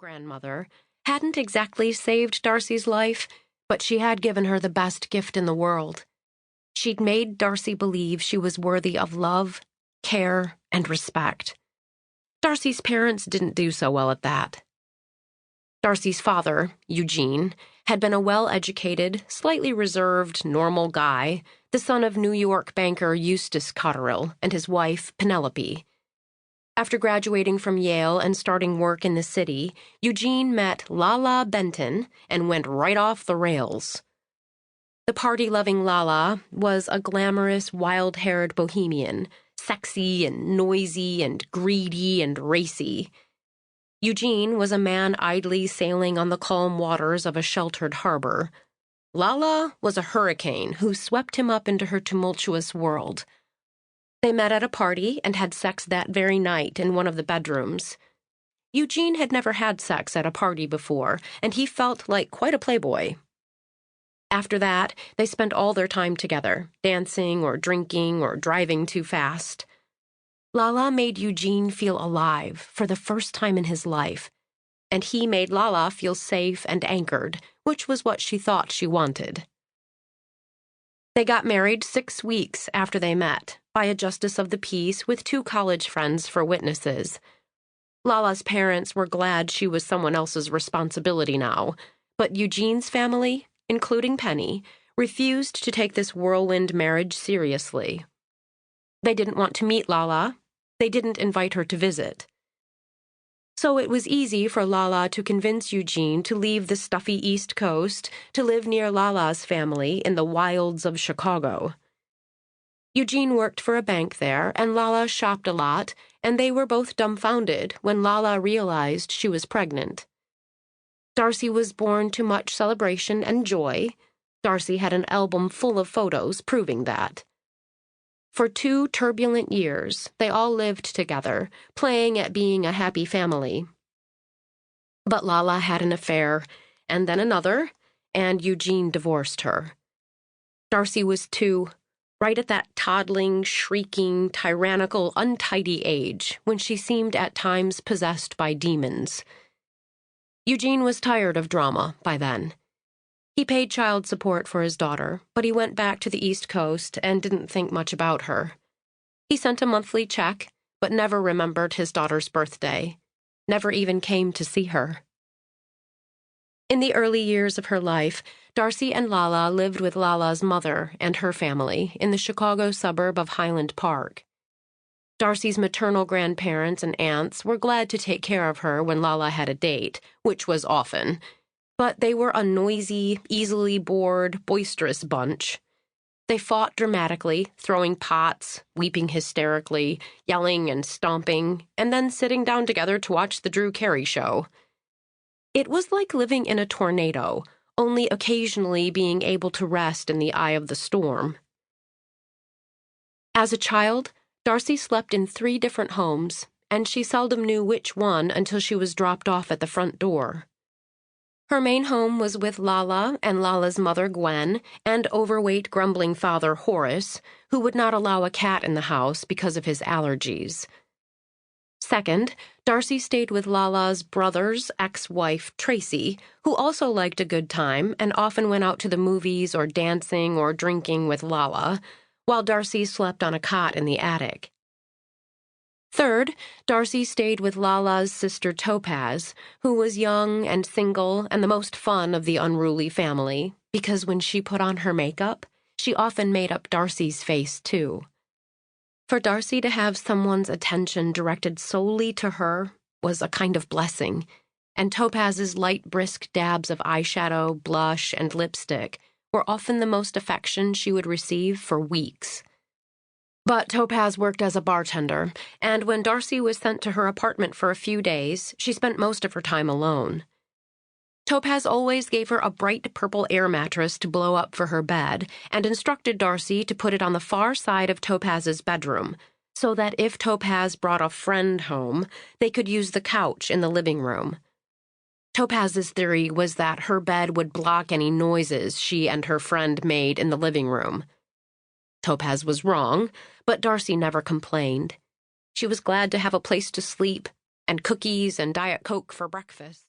grandmother, hadn't exactly saved Darcy's life, but she had given her the best gift in the world. She'd made Darcy believe she was worthy of love, care, and respect. Darcy's parents didn't do so well at that. Darcy's father, Eugene, had been a well-educated, slightly reserved, normal guy, the son of New York banker Eustace Cotterill and his wife, Penelope. After graduating from Yale and starting work in the city, Eugene met Lala Benton and went right off the rails. The party-loving Lala was a glamorous, wild-haired bohemian, sexy and noisy and greedy and racy. Eugene was a man idly sailing on the calm waters of a sheltered harbor. Lala was a hurricane who swept him up into her tumultuous world. They met at a party and had sex that very night in one of the bedrooms. Eugene had never had sex at a party before, and he felt like quite a playboy. After that, they spent all their time together, dancing or drinking or driving too fast. Lala made Eugene feel alive for the first time in his life, and he made Lala feel safe and anchored, which was what she thought she wanted. They got married 6 weeks after they met, by a justice of the peace with 2 college friends for witnesses. Lala's parents were glad she was someone else's responsibility now, but Eugene's family, including Penny, refused to take this whirlwind marriage seriously. They didn't want to meet Lala. They didn't invite her to visit. So it was easy for Lala to convince Eugene to leave the stuffy East Coast to live near Lala's family in the wilds of Chicago. Eugene worked for a bank there, and Lala shopped a lot, and they were both dumbfounded when Lala realized she was pregnant. Darcy was born to much celebration and joy. Darcy had an album full of photos proving that. For 2 turbulent years, they all lived together, playing at being a happy family. But Lala had an affair, and then another, and Eugene divorced her. Darcy was 2, right at that toddling, shrieking, tyrannical, untidy age when she seemed at times possessed by demons. Eugene was tired of drama by then. He paid child support for his daughter, but he went back to the East Coast and didn't think much about her. He sent a monthly check, but never remembered his daughter's birthday, never even came to see her. In the early years of her life, Darcy and Lala lived with Lala's mother and her family in the Chicago suburb of Highland Park. Darcy's maternal grandparents and aunts were glad to take care of her when Lala had a date, which was often, but they were a noisy, easily bored, boisterous bunch. They fought dramatically, throwing pots, weeping hysterically, yelling and stomping, and then sitting down together to watch the Drew Carey show. It was like living in a tornado, only occasionally being able to rest in the eye of the storm. As a child, Darcy slept in 3 different homes, and she seldom knew which one until she was dropped off at the front door. Her main home was with Lala and Lala's mother, Gwen, and overweight, grumbling father, Horace, who would not allow a cat in the house because of his allergies. Second, Darcy stayed with Lala's brother's ex-wife, Tracy, who also liked a good time and often went out to the movies or dancing or drinking with Lala, while Darcy slept on a cot in the attic. Third, Darcy stayed with Lala's sister Topaz, who was young and single and the most fun of the unruly family, because when she put on her makeup, she often made up Darcy's face, too. For Darcy to have someone's attention directed solely to her was a kind of blessing, and Topaz's light, brisk dabs of eyeshadow, blush, and lipstick were often the most affection she would receive for weeks. But Topaz worked as a bartender, and when Darcy was sent to her apartment for a few days, she spent most of her time alone. Topaz always gave her a bright purple air mattress to blow up for her bed and instructed Darcy to put it on the far side of Topaz's bedroom, so that if Topaz brought a friend home, they could use the couch in the living room. Topaz's theory was that her bed would block any noises she and her friend made in the living room. Topaz was wrong, but Darcy never complained. She was glad to have a place to sleep, and cookies and Diet Coke for breakfast.